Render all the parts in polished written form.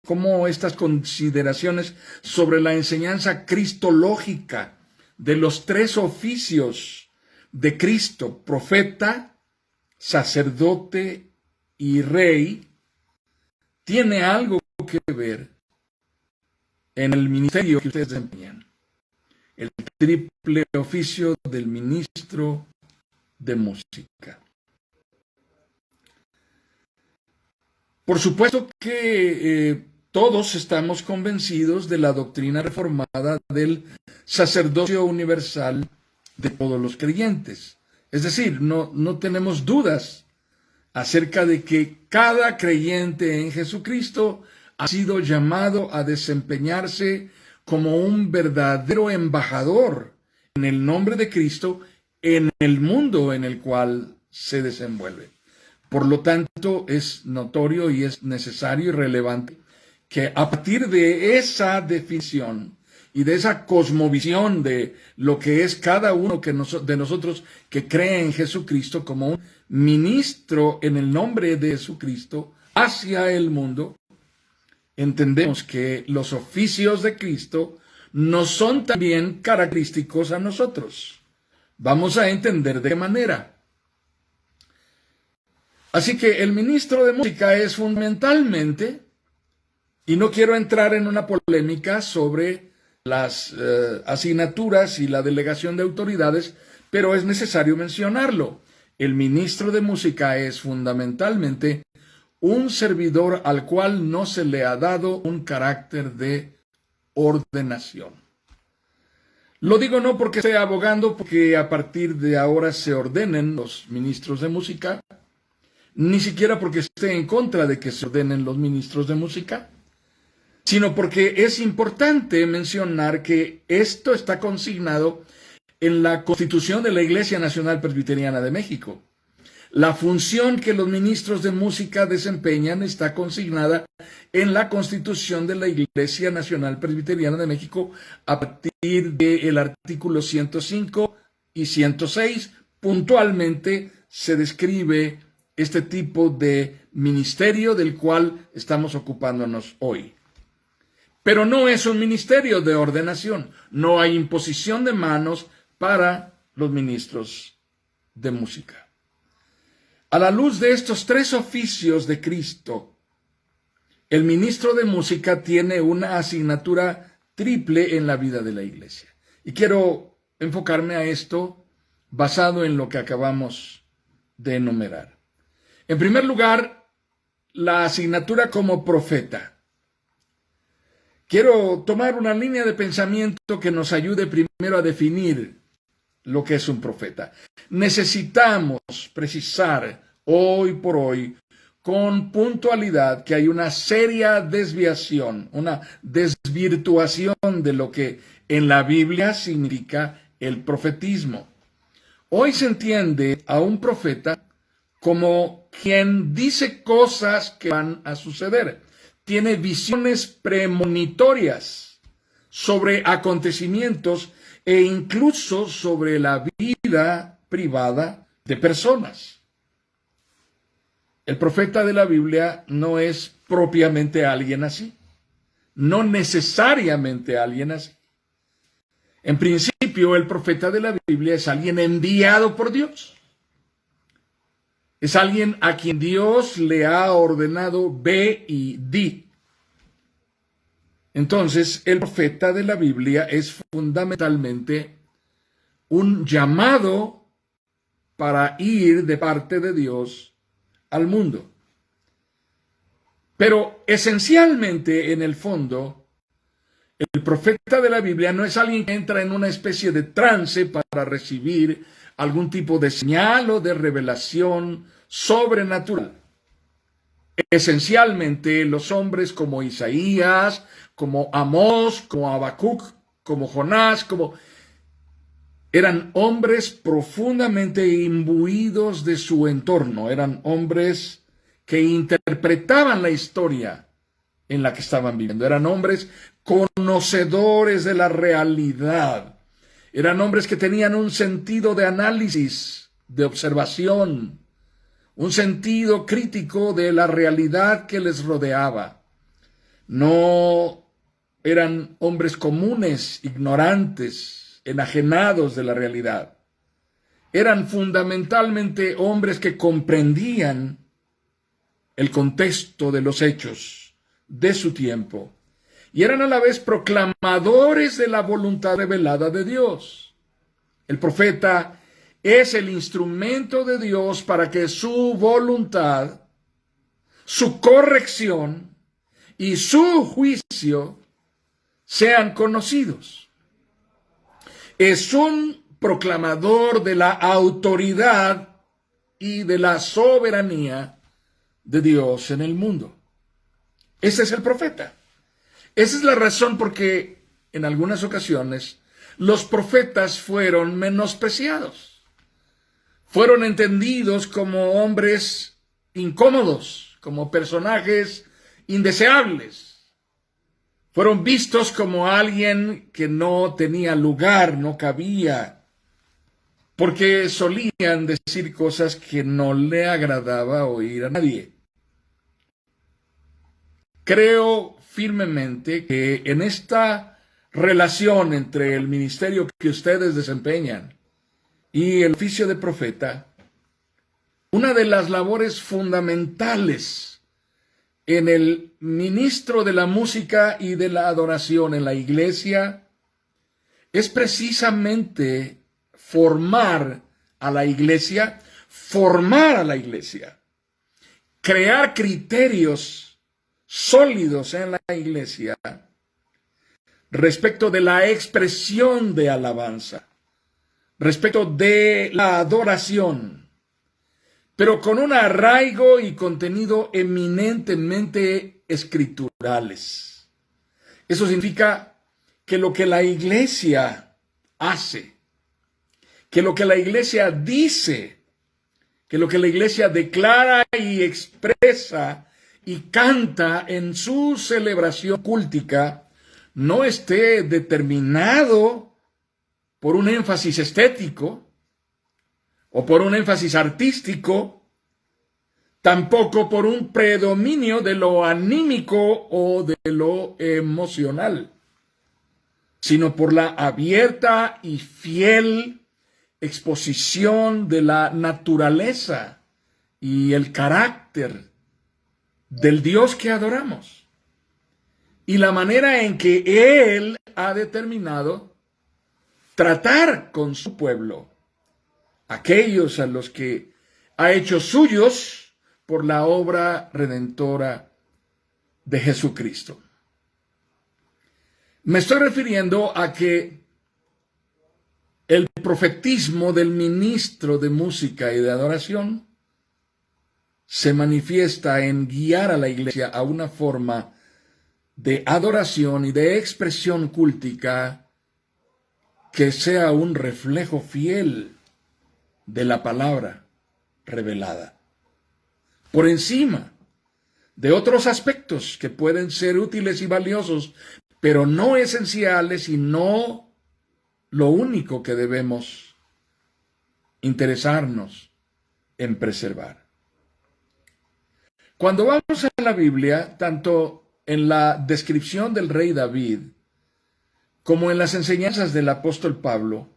cómo estas consideraciones sobre la enseñanza cristológica de los tres oficios de Cristo, profeta, sacerdote y rey, tiene algo que ver en el ministerio que ustedes desempeñan, el triple oficio del ministro de música. Por supuesto que todos estamos convencidos de la doctrina reformada del sacerdocio universal de todos los creyentes. Es decir, no tenemos dudas acerca de que cada creyente en Jesucristo ha sido llamado a desempeñarse como un verdadero embajador en el nombre de Cristo en el mundo en el cual se desenvuelve. Por lo tanto, es notorio y es necesario y relevante que a partir de esa definición y de esa cosmovisión de lo que es cada uno de nosotros que cree en Jesucristo como un ministro en el nombre de Jesucristo hacia el mundo, entendemos que los oficios de Cristo no son también característicos a nosotros. Vamos a entender de qué manera. Así que el ministro de música es fundamentalmente, y no quiero entrar en una polémica sobre las asignaturas y la delegación de autoridades, pero es necesario mencionarlo. El ministro de música es fundamentalmente un servidor al cual no se le ha dado un carácter de ordenación. Lo digo no porque esté abogando porque a partir de ahora se ordenen los ministros de música, ni siquiera porque esté en contra de que se ordenen los ministros de música, sino porque es importante mencionar que esto está consignado en la Constitución de la Iglesia Nacional Presbiteriana de México. La función que los ministros de música desempeñan está consignada en la Constitución de la Iglesia Nacional Presbiteriana de México a partir del artículo 105 y 106. Puntualmente se describe este tipo de ministerio del cual estamos ocupándonos hoy. Pero no es un ministerio de ordenación. No hay imposición de manos para los ministros de música. A la luz de estos tres oficios de Cristo, el ministro de música tiene una asignatura triple en la vida de la iglesia. Y quiero enfocarme a esto basado en lo que acabamos de enumerar. En primer lugar, la asignatura como profeta. Quiero tomar una línea de pensamiento que nos ayude primero a definir lo que es un profeta. Necesitamos precisar hoy por hoy con puntualidad que hay una seria desviación, una desvirtuación de lo que en la Biblia significa el profetismo. Hoy se entiende a un profeta como quien dice cosas que van a suceder. Tiene visiones premonitorias sobre acontecimientos e incluso sobre la vida privada de personas. El profeta de la Biblia no es propiamente alguien así, no necesariamente alguien así. En principio, el profeta de la Biblia es alguien enviado por Dios. Es alguien a quien Dios le ha ordenado ve y di. Entonces, el profeta de la Biblia es fundamentalmente un llamado para ir de parte de Dios al mundo. Pero esencialmente, en el fondo, el profeta de la Biblia no es alguien que entra en una especie de trance para recibir algún tipo de señal o de revelación sobrenatural. Esencialmente, los hombres como Isaías, como Amós, como Habacuc, como Jonás, eran hombres profundamente imbuidos de su entorno, eran hombres que interpretaban la historia en la que estaban viviendo, eran hombres conocedores de la realidad, eran hombres que tenían un sentido de análisis, de observación, un sentido crítico de la realidad que les rodeaba. No eran hombres comunes, ignorantes, enajenados de la realidad. Eran fundamentalmente hombres que comprendían el contexto de los hechos de su tiempo y eran a la vez proclamadores de la voluntad revelada de Dios. El profeta es el instrumento de Dios para que su voluntad, su corrección y su juicio sean conocidos. Es un proclamador de la autoridad y de la soberanía de Dios en el mundo. Ese es el profeta. Esa es la razón por qué en algunas ocasiones los profetas fueron menospreciados. Fueron entendidos como hombres incómodos, como personajes indeseables. Fueron vistos como alguien que no tenía lugar, no cabía, porque solían decir cosas que no le agradaba oír a nadie. Creo firmemente que en esta relación entre el ministerio que ustedes desempeñan y el oficio de profeta, una de las labores fundamentales en el ministro de la música y de la adoración en la iglesia es precisamente formar a la iglesia, crear criterios sólidos en la iglesia respecto de la expresión de alabanza, respecto de la adoración, pero con un arraigo y contenido eminentemente escriturales. Eso significa que lo que la iglesia hace, que lo que la iglesia dice, que lo que la iglesia declara y expresa y canta en su celebración cúltica no esté determinado por un énfasis estético o por un énfasis artístico, tampoco por un predominio de lo anímico o de lo emocional, sino por la abierta y fiel exposición de la naturaleza y el carácter del Dios que adoramos y la manera en que Él ha determinado tratar con su pueblo, aquellos a los que ha hecho suyos por la obra redentora de Jesucristo. Me estoy refiriendo a que el profetismo del ministro de música y de adoración se manifiesta en guiar a la iglesia a una forma de adoración y de expresión cúltica que sea un reflejo fiel de la palabra revelada, por encima de otros aspectos que pueden ser útiles y valiosos, pero no esenciales y no lo único que debemos interesarnos en preservar. Cuando vamos a la Biblia, tanto en la descripción del rey David como en las enseñanzas del apóstol Pablo,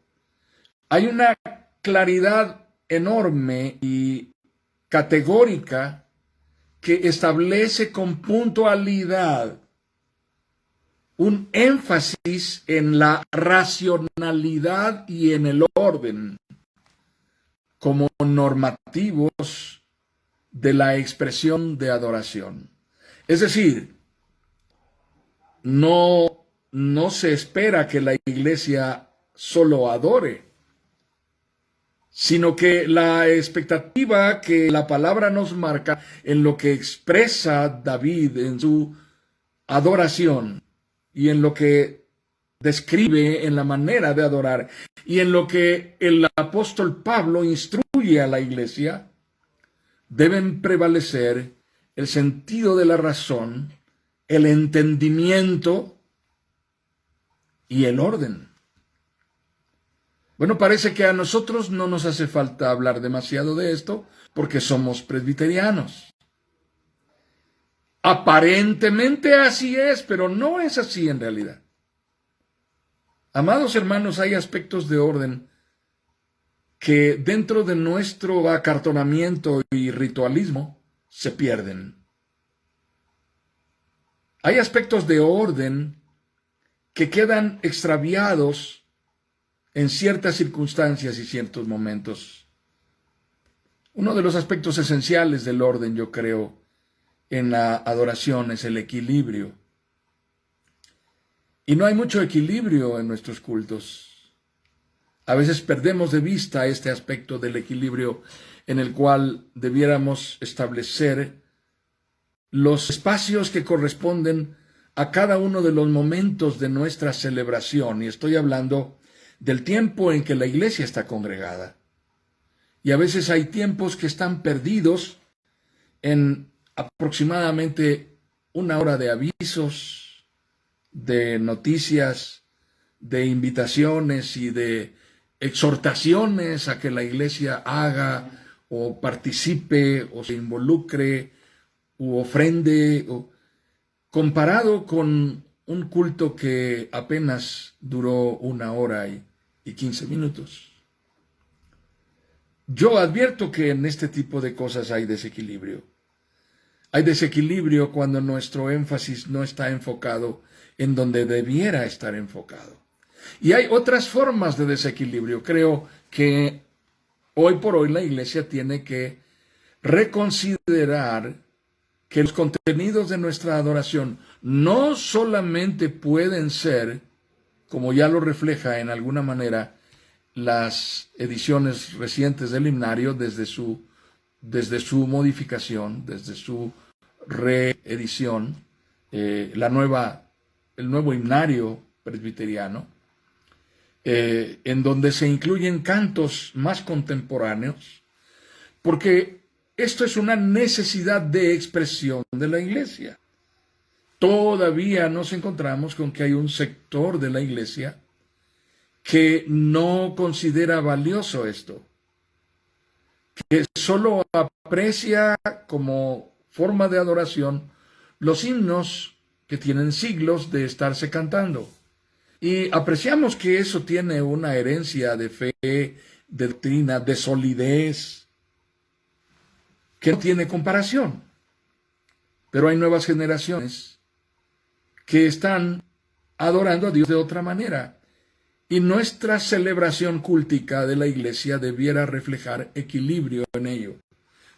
hay una claridad enorme y categórica que establece con puntualidad un énfasis en la racionalidad y en el orden como normativos de la expresión de adoración. Es decir, no se espera que la iglesia solo adore, sino que la expectativa que la palabra nos marca en lo que expresa David en su adoración y en lo que describe en la manera de adorar y en lo que el apóstol Pablo instruye a la iglesia, deben prevalecer el sentido de la razón, el entendimiento y el orden. Bueno, parece que a nosotros no nos hace falta hablar demasiado de esto porque somos presbiterianos. Aparentemente así es, pero no es así en realidad. Amados hermanos, hay aspectos de orden que dentro de nuestro acartonamiento y ritualismo se pierden. Hay aspectos de orden que quedan extraviados en ciertas circunstancias y ciertos momentos. Uno de los aspectos esenciales del orden, yo creo, en la adoración es el equilibrio. Y no hay mucho equilibrio en nuestros cultos. A veces perdemos de vista este aspecto del equilibrio en el cual debiéramos establecer los espacios que corresponden a cada uno de los momentos de nuestra celebración. Y estoy hablando del tiempo en que la iglesia está congregada. Y a veces hay tiempos que están perdidos en aproximadamente una hora de avisos, de noticias, de invitaciones y de exhortaciones a que la iglesia haga o participe o se involucre u ofrende, comparado con un culto que apenas duró 1 hora y 15 minutos. Yo advierto que en este tipo de cosas hay desequilibrio. Hay desequilibrio cuando nuestro énfasis no está enfocado en donde debiera estar enfocado. Y hay otras formas de desequilibrio. Creo que hoy por hoy la iglesia tiene que reconsiderar que los contenidos de nuestra adoración no solamente pueden ser, como ya lo refleja en alguna manera las ediciones recientes del himnario desde su modificación, desde su reedición, el nuevo himnario presbiteriano, en donde se incluyen cantos más contemporáneos, porque esto es una necesidad de expresión de la iglesia. Todavía nos encontramos con que hay un sector de la iglesia que no considera valioso esto, que solo aprecia como forma de adoración los himnos que tienen siglos de estarse cantando. Y apreciamos que eso tiene una herencia de fe, de doctrina, de solidez, que no tiene comparación. Pero hay nuevas generaciones que están adorando a Dios de otra manera. Y nuestra celebración cúltica de la iglesia debiera reflejar equilibrio en ello.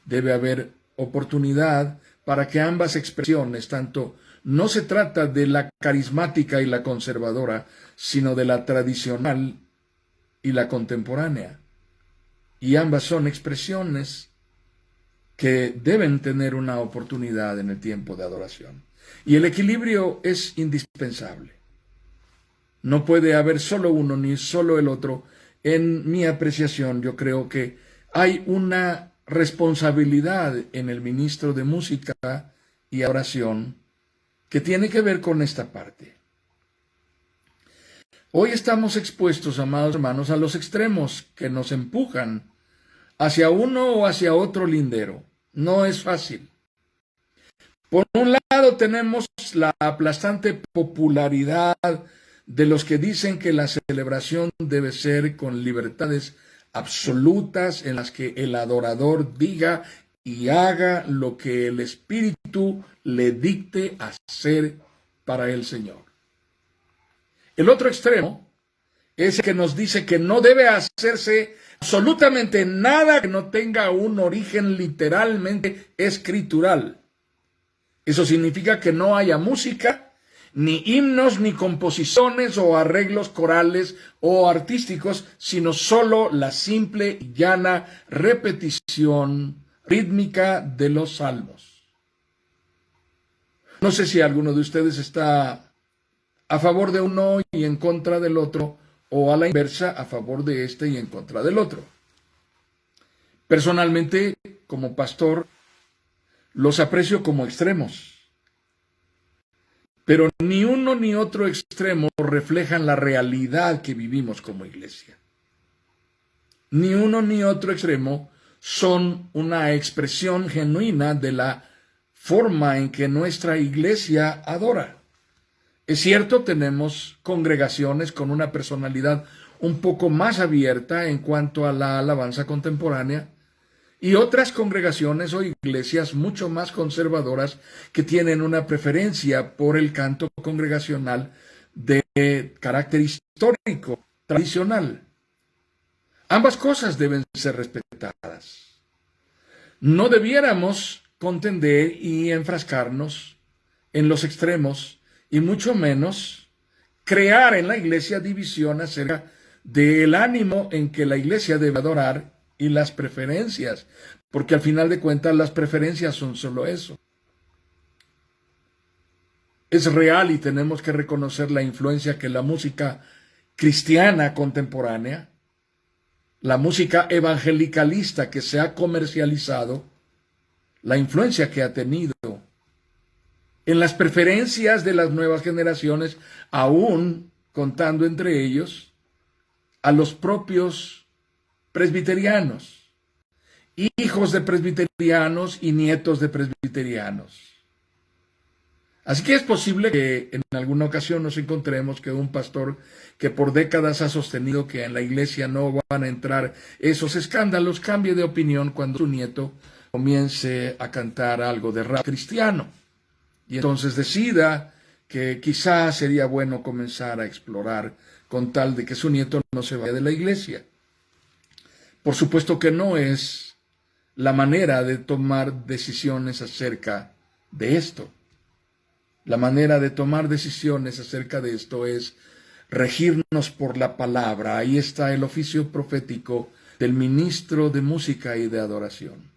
Debe haber oportunidad para que ambas expresiones, tanto no se trata de la carismática y la conservadora, sino de la tradicional y la contemporánea. Y ambas son expresiones que deben tener una oportunidad en el tiempo de adoración. Y el equilibrio es indispensable. No puede haber solo uno ni solo el otro. En mi apreciación, yo creo que hay una responsabilidad en el ministro de música y oración que tiene que ver con esta parte. Hoy estamos expuestos, amados hermanos, a los extremos que nos empujan hacia uno o hacia otro lindero. No es fácil. Por un lado tenemos la aplastante popularidad de los que dicen que la celebración debe ser con libertades absolutas en las que el adorador diga y haga lo que el Espíritu le dicte hacer para el Señor. El otro extremo es el que nos dice que no debe hacerse absolutamente nada que no tenga un origen literalmente escritural. Eso significa que no haya música, ni himnos, ni composiciones o arreglos corales o artísticos, sino solo la simple y llana repetición rítmica de los salmos. No sé si alguno de ustedes está a favor de uno y en contra del otro, o a la inversa, a favor de este y en contra del otro. Personalmente, como pastor, los aprecio como extremos. Pero ni uno ni otro extremo reflejan la realidad que vivimos como iglesia. Ni uno ni otro extremo son una expresión genuina de la forma en que nuestra iglesia adora. Es cierto, tenemos congregaciones con una personalidad un poco más abierta en cuanto a la alabanza contemporánea y otras congregaciones o iglesias mucho más conservadoras que tienen una preferencia por el canto congregacional de carácter histórico, tradicional. Ambas cosas deben ser respetadas. No debiéramos contender y enfrascarnos en los extremos y mucho menos crear en la iglesia división acerca del ánimo en que la iglesia debe adorar y las preferencias, porque al final de cuentas las preferencias son solo eso. Es real y tenemos que reconocer la influencia que la música cristiana contemporánea, la música evangelicalista que se ha comercializado, la influencia que ha tenido en las preferencias de las nuevas generaciones, aún contando entre ellos a los propios presbiterianos, hijos de presbiterianos y nietos de presbiterianos. Así que es posible que en alguna ocasión nos encontremos que un pastor que por décadas ha sostenido que en la iglesia no van a entrar esos escándalos cambie de opinión cuando su nieto comience a cantar algo de rap cristiano. Y entonces decida que quizás sería bueno comenzar a explorar con tal de que su nieto no se vaya de la iglesia. Por supuesto que no es la manera de tomar decisiones acerca de esto. La manera de tomar decisiones acerca de esto es regirnos por la palabra. Ahí está el oficio profético del ministro de música y de adoración,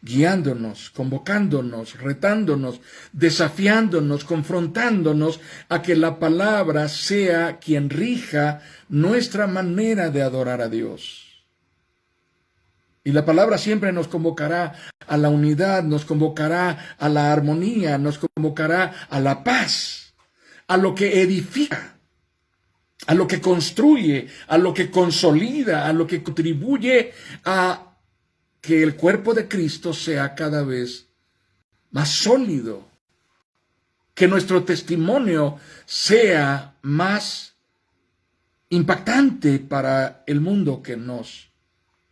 guiándonos, convocándonos, retándonos, desafiándonos, confrontándonos a que la palabra sea quien rija nuestra manera de adorar a Dios. Y la palabra siempre nos convocará a la unidad, nos convocará a la armonía, nos convocará a la paz, a lo que edifica, a lo que construye, a lo que consolida, a lo que contribuye a que el cuerpo de Cristo sea cada vez más sólido, que nuestro testimonio sea más impactante para el mundo que nos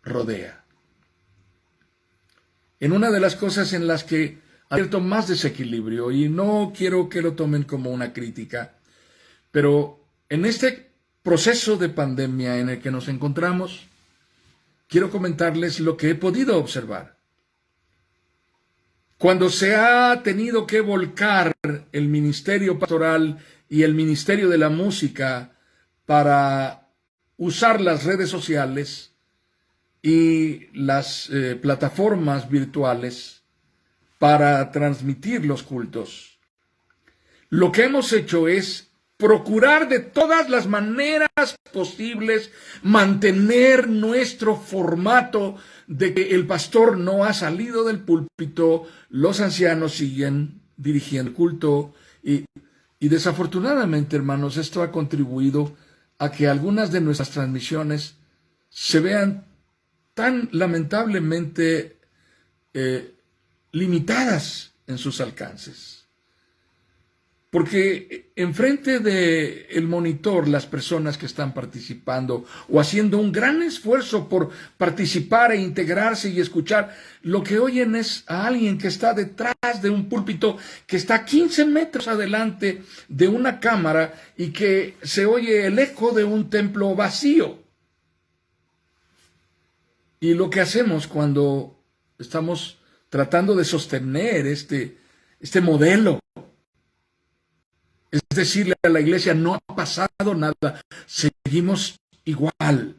rodea. En una de las cosas en las que advierto más desequilibrio, y no quiero que lo tomen como una crítica, pero en este proceso de pandemia en el que nos encontramos, quiero comentarles lo que he podido observar. Cuando se ha tenido que volcar el ministerio pastoral y el ministerio de la música para usar las redes sociales y las plataformas virtuales para transmitir los cultos, lo que hemos hecho es procurar de todas las maneras posibles mantener nuestro formato de que el pastor no ha salido del púlpito, los ancianos siguen dirigiendo el culto y desafortunadamente, hermanos, esto ha contribuido a que algunas de nuestras transmisiones se vean tan lamentablemente limitadas en sus alcances. Porque enfrente del monitor, las personas que están participando o haciendo un gran esfuerzo por participar e integrarse y escuchar, lo que oyen es a alguien que está detrás de un púlpito, que está 15 metros adelante de una cámara y que se oye el eco de un templo vacío. Y lo que hacemos cuando estamos tratando de sostener este modelo, es decirle a la iglesia, no ha pasado nada, seguimos igual,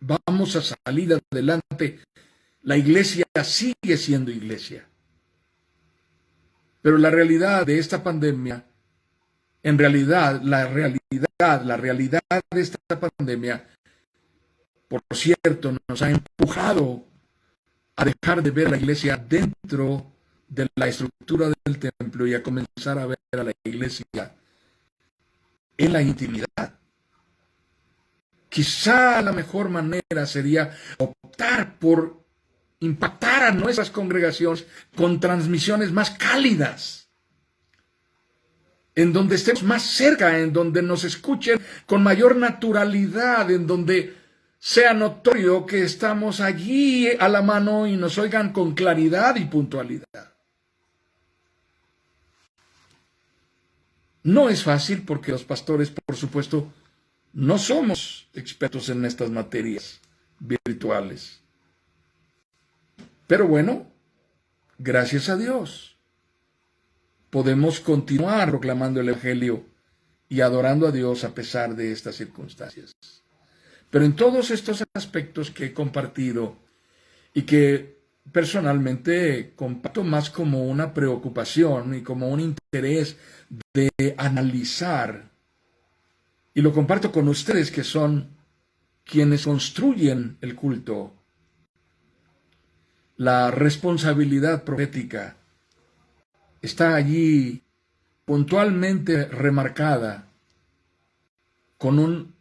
vamos a salir adelante, la iglesia sigue siendo iglesia. Pero la realidad de esta pandemia, en realidad, la realidad de esta pandemia, por cierto, nos ha empujado a dejar de ver a la iglesia dentro de la estructura del templo y a comenzar a ver a la iglesia en la intimidad. Quizá la mejor manera sería optar por impactar a nuestras congregaciones con transmisiones más cálidas, en donde estemos más cerca, en donde nos escuchen con mayor naturalidad, en donde sea notorio que estamos allí a la mano y nos oigan con claridad y puntualidad. No es fácil porque los pastores, por supuesto, no somos expertos en estas materias virtuales. Pero bueno, gracias a Dios, podemos continuar proclamando el Evangelio y adorando a Dios a pesar de estas circunstancias. Pero en todos estos aspectos que he compartido y que personalmente comparto más como una preocupación y como un interés de analizar, y lo comparto con ustedes que son quienes construyen el culto, la responsabilidad profética está allí puntualmente remarcada con un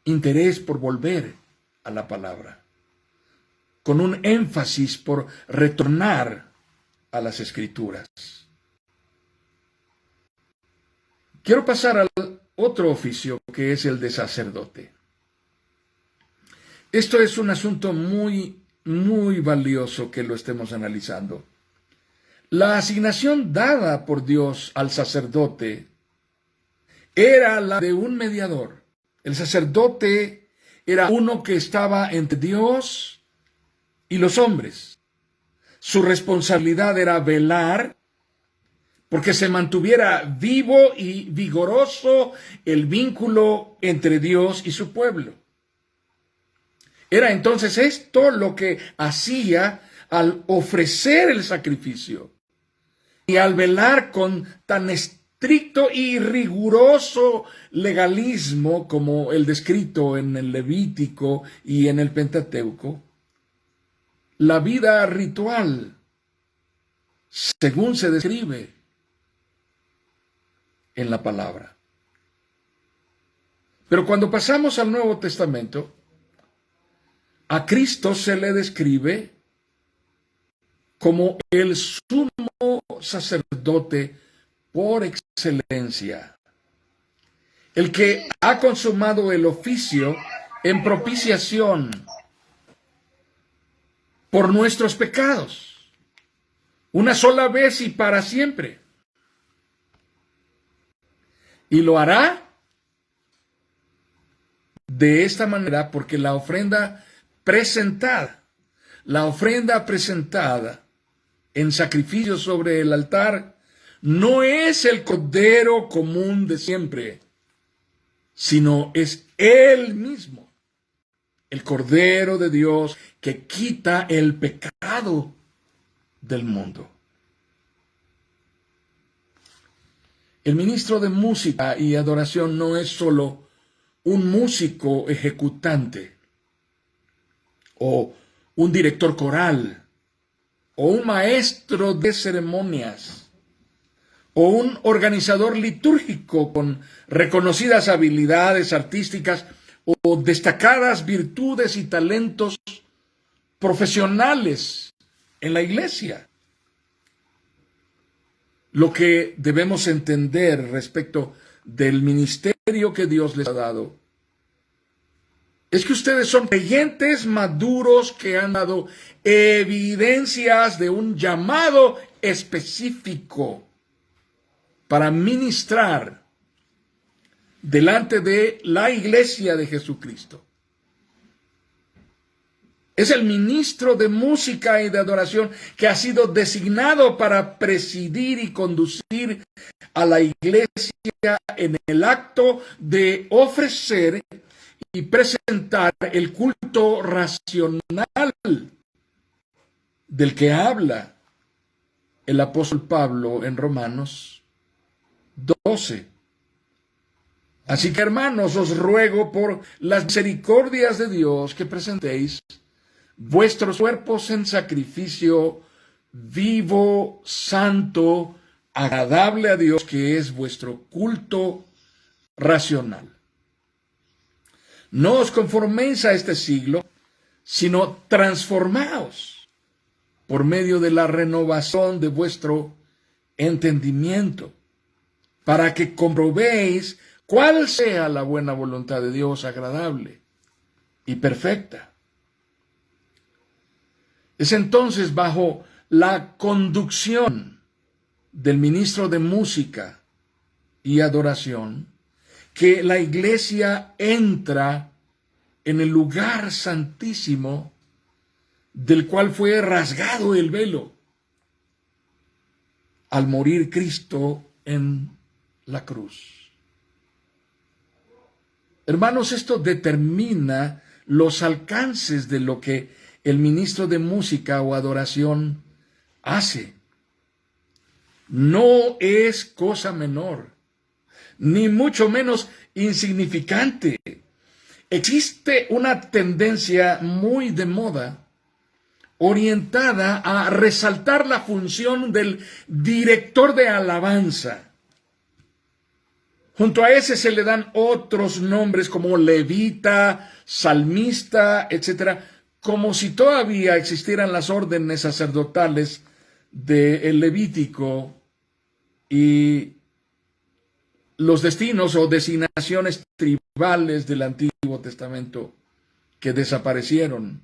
interés por volver a la palabra, con un énfasis por retornar a las Escrituras. Quiero pasar al otro oficio, que es el de sacerdote. Esto es un asunto muy valioso que lo estemos analizando. La asignación dada por Dios al sacerdote era la de un mediador. El sacerdote era uno que estaba entre Dios y los hombres. Su responsabilidad era velar porque se mantuviera vivo y vigoroso el vínculo entre Dios y su pueblo. Era entonces esto lo que hacía al ofrecer el sacrificio y al velar con tan estricto y riguroso legalismo como el descrito en el Levítico y en el Pentateuco, la vida ritual, según se describe en la palabra. Pero cuando pasamos al Nuevo Testamento, a Cristo se le describe como el sumo sacerdote por excelencia, el que ha consumado el oficio en propiciación por nuestros pecados, una sola vez y para siempre. Y lo hará de esta manera porque la ofrenda presentada en sacrificio sobre el altar no es el cordero común de siempre, sino es Él mismo, el Cordero de Dios que quita el pecado del mundo. El ministro de música y adoración no es solo un músico ejecutante, o un director coral, o un maestro de ceremonias, o un organizador litúrgico con reconocidas habilidades artísticas o destacadas virtudes y talentos profesionales en la iglesia. Lo que debemos entender respecto del ministerio que Dios les ha dado es que ustedes son creyentes maduros que han dado evidencias de un llamado específico para ministrar delante de la iglesia de Jesucristo. Es el ministro de música y de adoración que ha sido designado para presidir y conducir a la iglesia en el acto de ofrecer y presentar el culto racional del que habla el apóstol Pablo en Romanos 12. Así que, hermanos, os ruego por las misericordias de Dios que presentéis vuestros cuerpos en sacrificio vivo, santo, agradable a Dios, que es vuestro culto racional. No os conforméis a este siglo, sino transformaos por medio de la renovación de vuestro entendimiento, para que comprobéis cuál sea la buena voluntad de Dios, agradable y perfecta. Es entonces bajo la conducción del ministro de música y adoración que la iglesia entra en el lugar santísimo del cual fue rasgado el velo al morir Cristo en la cruz. Hermanos, esto determina los alcances de lo que el ministro de música o adoración hace. No es cosa menor, ni mucho menos insignificante. Existe una tendencia muy de moda orientada a resaltar la función del director de alabanza. Junto a ese se le dan otros nombres como levita, salmista, etc., como si todavía existieran las órdenes sacerdotales del Levítico y los destinos o designaciones tribales del Antiguo Testamento que desaparecieron,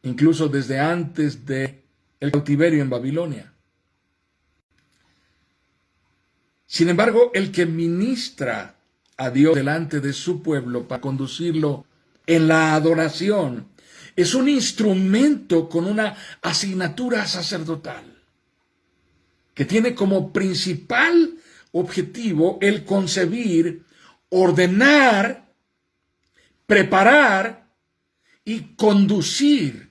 incluso desde antes del cautiverio en Babilonia. Sin embargo, el que ministra a Dios delante de su pueblo para conducirlo en la adoración es un instrumento con una asignatura sacerdotal que tiene como principal objetivo el concebir, ordenar, preparar y conducir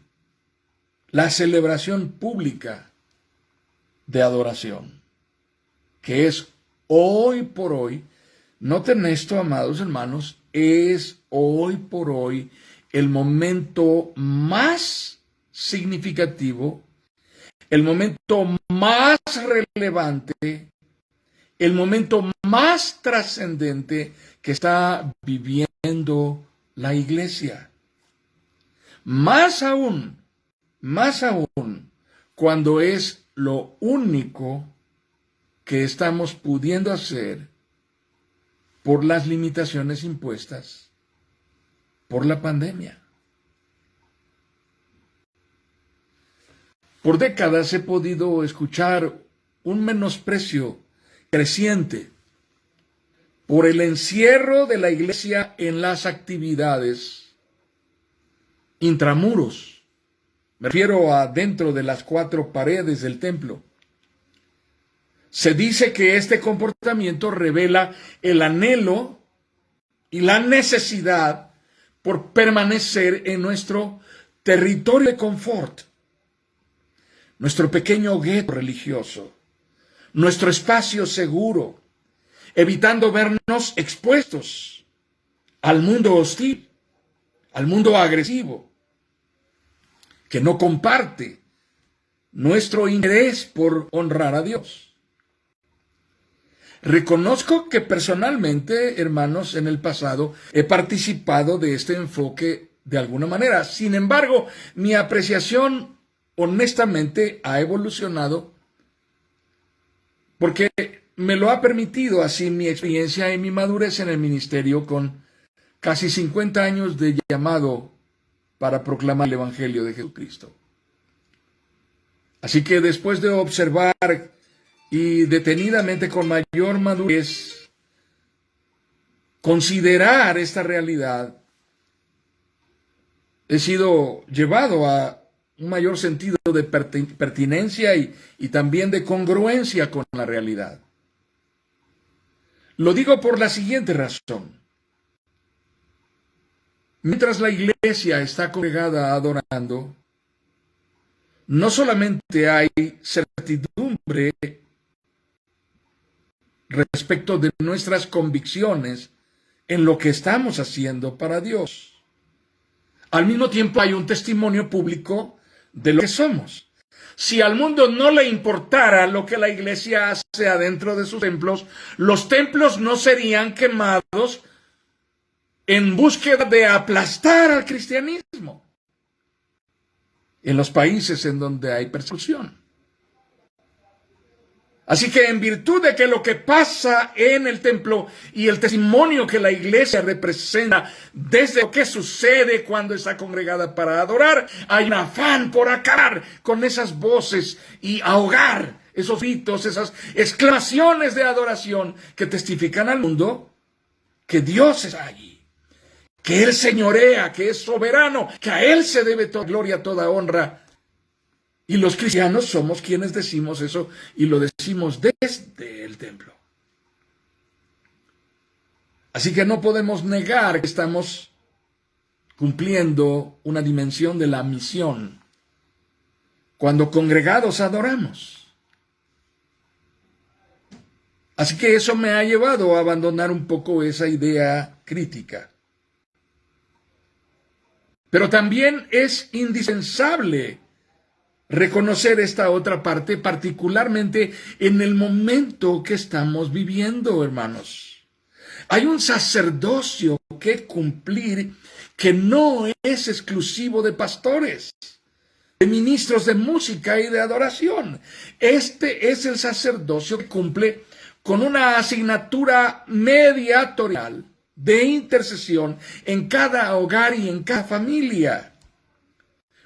la celebración pública de adoración, que es hoy por hoy, noten esto, amados hermanos, es hoy por hoy el momento más significativo, el momento más relevante, el momento más trascendente que está viviendo la iglesia. Más aún, cuando es lo único que estamos pudiendo hacer por las limitaciones impuestas por la pandemia. Por décadas he podido escuchar un menosprecio creciente por el encierro de la iglesia en las actividades intramuros. Me refiero a dentro de las 4 paredes del templo. Se dice que este comportamiento revela el anhelo y la necesidad por permanecer en nuestro territorio de confort, nuestro pequeño gueto religioso, nuestro espacio seguro, evitando vernos expuestos al mundo hostil, al mundo agresivo, que no comparte nuestro interés por honrar a Dios. Reconozco que personalmente, hermanos, en el pasado he participado de este enfoque de alguna manera. Sin embargo, mi apreciación honestamente ha evolucionado porque me lo ha permitido así mi experiencia y mi madurez en el ministerio con casi 50 años de llamado para proclamar el Evangelio de Jesucristo. Así que después de observar y detenidamente con mayor madurez considerar esta realidad, he sido llevado a un mayor sentido de pertinencia y también de congruencia con la realidad. Lo digo por la siguiente razón. Mientras la iglesia está congregada adorando, no solamente hay certidumbre respecto de nuestras convicciones en lo que estamos haciendo para Dios. Al mismo tiempo hay un testimonio público de lo que somos. Si al mundo no le importara lo que la iglesia hace adentro de sus templos, los templos no serían quemados en búsqueda de aplastar al cristianismo. en los países en donde hay persecución. Así que en virtud de que lo que pasa en el templo y el testimonio que la iglesia representa desde lo que sucede cuando está congregada para adorar, hay un afán por acabar con esas voces y ahogar esos gritos, esas exclamaciones de adoración que testifican al mundo que Dios está allí, que Él señorea, que es soberano, que a Él se debe toda gloria, toda honra. Y los cristianos somos quienes decimos eso y lo decimos desde el templo. Así que no podemos negar que estamos cumpliendo una dimensión de la misión cuando congregados adoramos. Así que eso me ha llevado a abandonar un poco esa idea crítica. Pero también es indispensable reconocer esta otra parte, particularmente en el momento que estamos viviendo, hermanos. Hay un sacerdocio que cumplir que no es exclusivo de pastores, de ministros de música y de adoración. Este es el sacerdocio que cumple con una asignatura mediatorial de intercesión en cada hogar y en cada familia.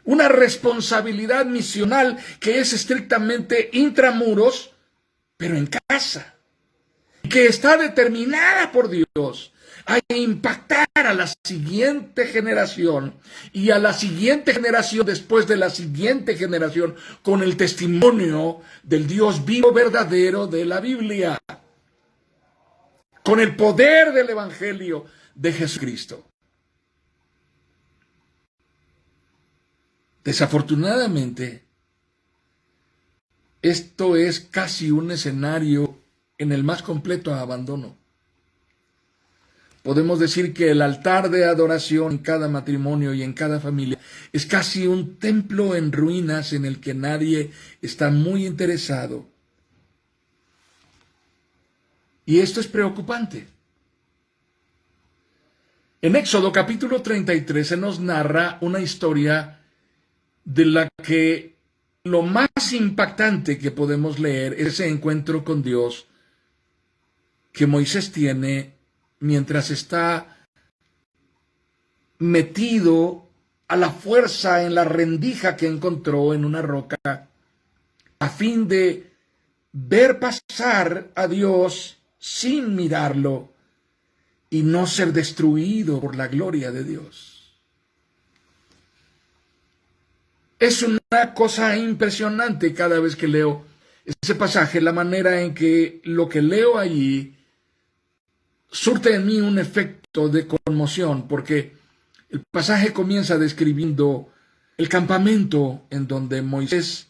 Una responsabilidad misional que es estrictamente intramuros, pero en casa, que está determinada por Dios a impactar a la siguiente generación y a la siguiente generación después de la siguiente generación con el testimonio del Dios vivo verdadero de la Biblia, con el poder del Evangelio de Jesucristo. Desafortunadamente, esto es casi un escenario en el más completo abandono. Podemos decir que el altar de adoración en cada matrimonio y en cada familia es casi un templo en ruinas en el que nadie está muy interesado. Y esto es preocupante. En Éxodo capítulo 33 se nos narra una historia de la que lo más impactante que podemos leer es ese encuentro con Dios que Moisés tiene mientras está metido a la fuerza en la rendija que encontró en una roca a fin de ver pasar a Dios sin mirarlo y no ser destruido por la gloria de Dios. Es una cosa impresionante cada vez que leo ese pasaje, la manera en que lo que leo allí surte en mí un efecto de conmoción, porque el pasaje comienza describiendo el campamento en donde Moisés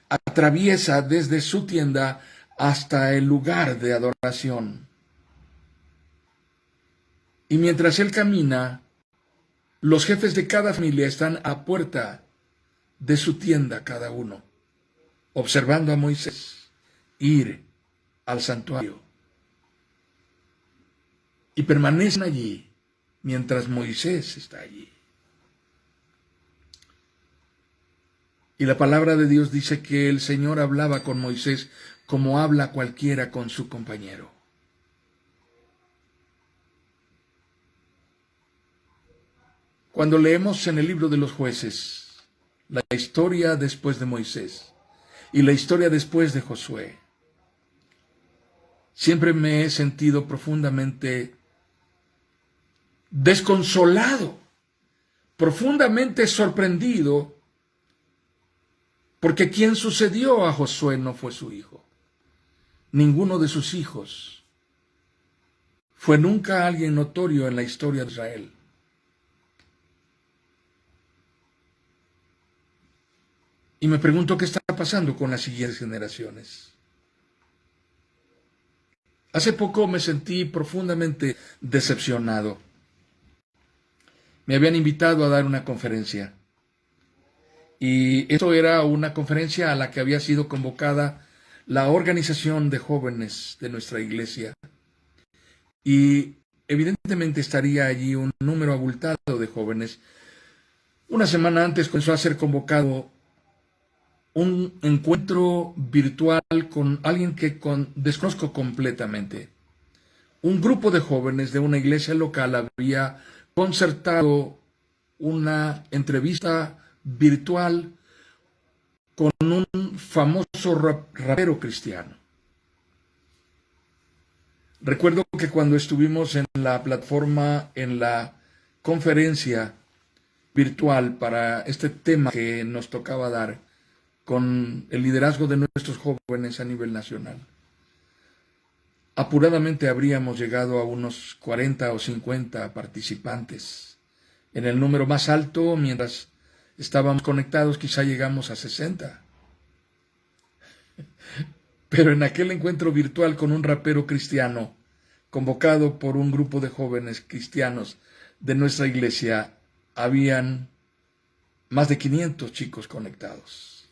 atraviesa desde su tienda hasta el lugar de adoración. Y mientras él camina, los jefes de cada familia están a puerta de su tienda cada uno, observando a Moisés ir al santuario. Y permanecen allí mientras Moisés está allí. Y la palabra de Dios dice que el Señor hablaba con Moisés como habla cualquiera con su compañero. Cuando leemos en el libro de los Jueces la historia después de Moisés y la historia después de Josué, siempre me he sentido profundamente desconsolado, profundamente sorprendido, porque quien sucedió a Josué no fue su hijo. Ninguno de sus hijos fue nunca alguien notorio en la historia de Israel. Y me pregunto qué está pasando con las siguientes generaciones. Hace poco me sentí profundamente decepcionado. Me habían invitado a dar una conferencia. Y esto era una conferencia a la que había sido convocada la organización de jóvenes de nuestra iglesia. Y evidentemente estaría allí un número abultado de jóvenes. Una semana antes comenzó a ser convocado un encuentro virtual con alguien que desconozco completamente. Un grupo de jóvenes de una iglesia local había concertado una entrevista virtual con un famoso rapero cristiano. Recuerdo que cuando estuvimos en la plataforma, en la conferencia virtual para este tema que nos tocaba dar con el liderazgo de nuestros jóvenes a nivel nacional, apuradamente habríamos llegado a unos 40 o 50 participantes. En el número más alto, mientras estábamos conectados, quizá llegamos a 60. Pero en aquel encuentro virtual con un rapero cristiano, convocado por un grupo de jóvenes cristianos de nuestra iglesia, habían más de 500 chicos conectados.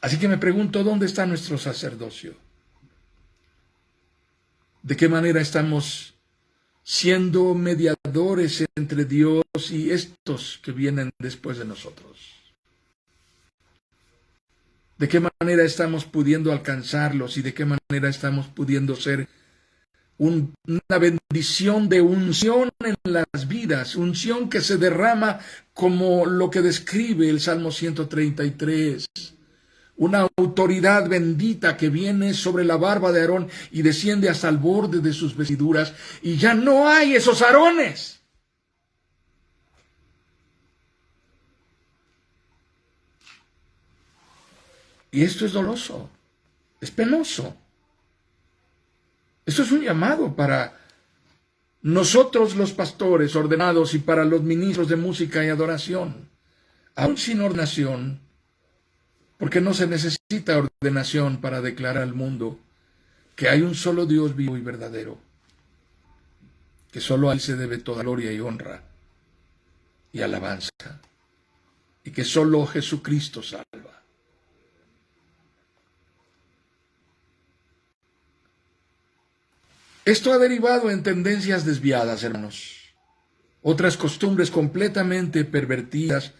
Así que me pregunto, ¿dónde está nuestro sacerdocio? ¿De qué manera estamos siendo mediadores entre Dios y estos que vienen después de nosotros? ¿De qué manera estamos pudiendo alcanzarlos y de qué manera estamos pudiendo ser una bendición de unción en las vidas? Unción que se derrama como lo que describe el Salmo 133. Una autoridad bendita que viene sobre la barba de Aarón y desciende hasta el borde de sus vestiduras. Y ya no hay esos Aarones. Y esto es doloroso, es penoso. Esto es un llamado para nosotros los pastores ordenados y para los ministros de música y adoración, aún sin ordenación, porque no se necesita ordenación para declarar al mundo que hay un solo Dios vivo y verdadero, que solo a Él se debe toda gloria y honra y alabanza, y que solo Jesucristo salva. Esto ha derivado en tendencias desviadas, hermanos. Otras costumbres completamente pervertidas,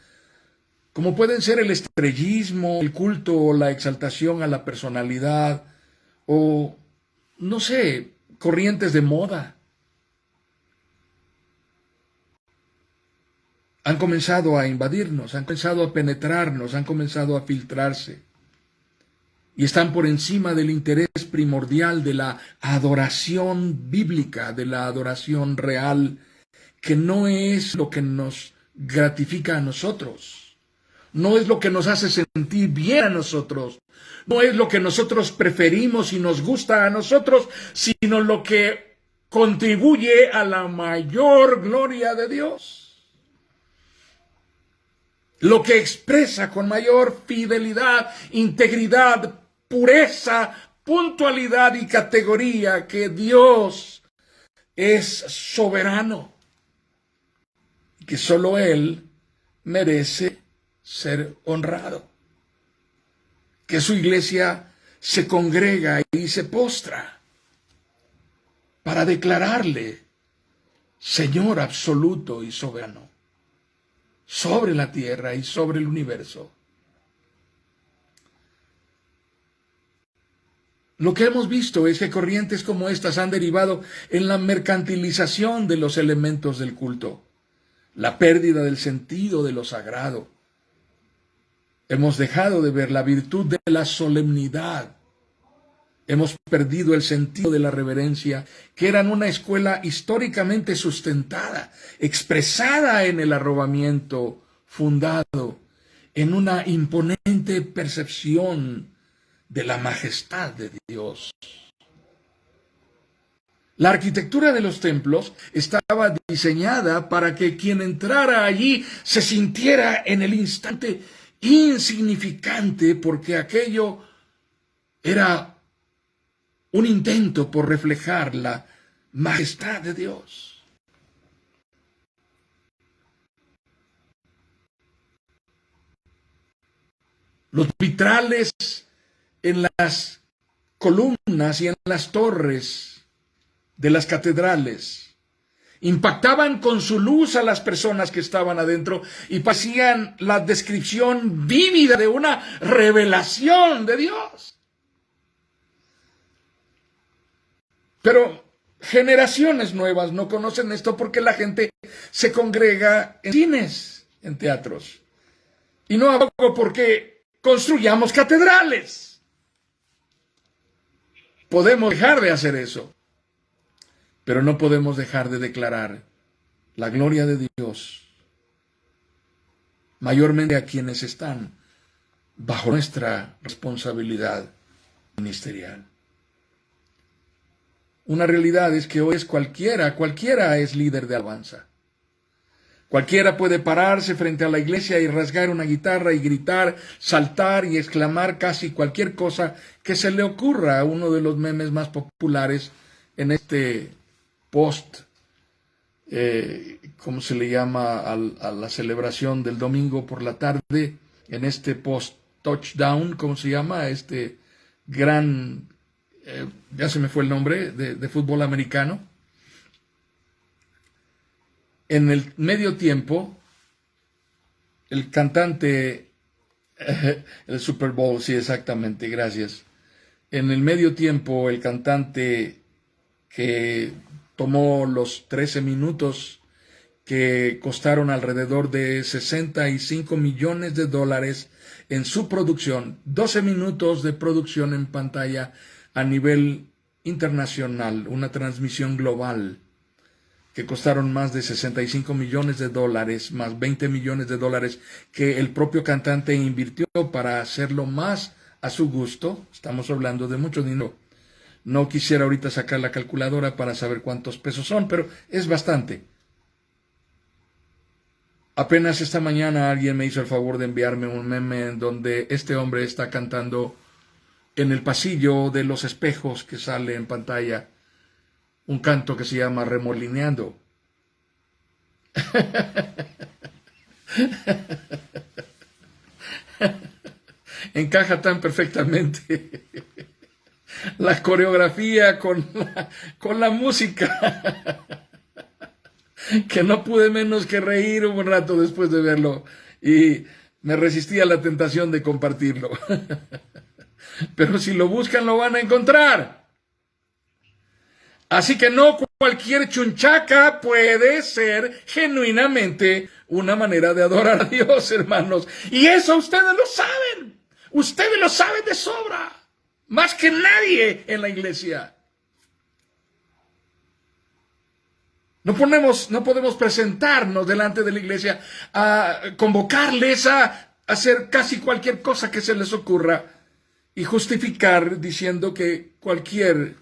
como pueden ser el estrellismo, el culto o la exaltación a la personalidad, o, no sé, corrientes de moda. Han comenzado a invadirnos, han comenzado a penetrarnos, han comenzado a filtrarse. Y están por encima del interés primordial de la adoración bíblica, de la adoración real, que no es lo que nos gratifica a nosotros, no es lo que nos hace sentir bien a nosotros, no es lo que nosotros preferimos y nos gusta a nosotros, sino lo que contribuye a la mayor gloria de Dios. Lo que expresa con mayor fidelidad, integridad, pureza, puntualidad y categoría que Dios es soberano y que solo Él merece ser honrado. Que su iglesia se congrega y se postra para declararle Señor absoluto y soberano sobre la tierra y sobre el universo. Lo que hemos visto es que corrientes como estas han derivado en la mercantilización de los elementos del culto, la pérdida del sentido de lo sagrado. Hemos dejado de ver la virtud de la solemnidad. Hemos perdido el sentido de la reverencia, que eran una escuela históricamente sustentada, expresada en el arrobamiento, fundado en una imponente percepción de la majestad de Dios. La arquitectura de los templos estaba diseñada para que quien entrara allí se sintiera en el instante insignificante, porque aquello era un intento por reflejar la majestad de Dios. Los vitrales en las columnas y en las torres de las catedrales Impactaban con su luz a las personas que estaban adentro y parecían la descripción vívida de una revelación de Dios. Pero generaciones nuevas no conocen esto porque la gente se congrega en cines, en teatros. Y no hago porque construyamos catedrales. Podemos dejar de hacer eso, pero no podemos dejar de declarar la gloria de Dios, mayormente a quienes están bajo nuestra responsabilidad ministerial. Una realidad es que hoy es cualquiera es líder de alabanza. Cualquiera puede pararse frente a la iglesia y rasgar una guitarra y gritar, saltar y exclamar casi cualquier cosa que se le ocurra. Uno de los memes más populares en este post, ¿cómo se le llama a la celebración del domingo por la tarde? En este post touchdown, ¿cómo se llama? Este gran, ya se me fue el nombre, de fútbol americano. En el medio tiempo, el cantante, el Super Bowl, sí, exactamente, gracias. En el medio tiempo, el cantante que tomó los 13 minutos que costaron alrededor de $65 millones en su producción, 12 minutos de producción en pantalla a nivel internacional, una transmisión global, que costaron más de $65 millones, más $20 millones que el propio cantante invirtió para hacerlo más a su gusto. Estamos hablando de mucho dinero. No quisiera ahorita sacar la calculadora para saber cuántos pesos son, pero es bastante. Apenas esta mañana alguien me hizo el favor de enviarme un meme en donde este hombre está cantando en el pasillo de los espejos que sale en pantalla un canto que se llama Remolineando. Encaja tan perfectamente la coreografía con la música que no pude menos que reír un rato después de verlo y me resistí a la tentación de compartirlo. Pero si lo buscan lo van a encontrar. Así que no cualquier chunchaca puede ser genuinamente una manera de adorar a Dios, hermanos. Y eso ustedes lo saben. Ustedes lo saben de sobra. Más que nadie en la iglesia. No podemos presentarnos delante de la iglesia a convocarles a hacer casi cualquier cosa que se les ocurra y justificar diciendo que cualquier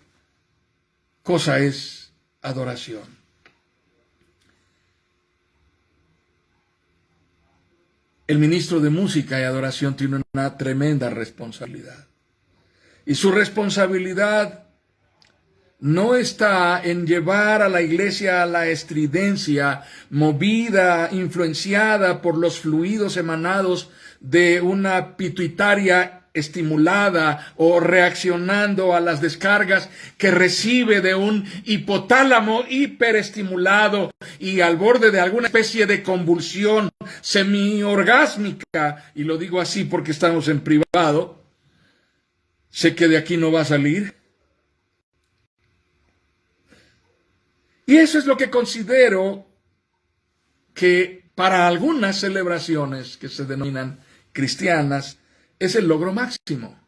cosa es adoración. El ministro de música y adoración tiene una tremenda responsabilidad. Y su responsabilidad no está en llevar a la iglesia a la estridencia, movida, influenciada por los fluidos emanados de una pituitaria estimulada o reaccionando a las descargas que recibe de un hipotálamo hiperestimulado y al borde de alguna especie de convulsión semiorgásmica, y lo digo así porque estamos en privado, sé que de aquí no va a salir. Y eso es lo que considero que para algunas celebraciones que se denominan cristianas es el logro máximo.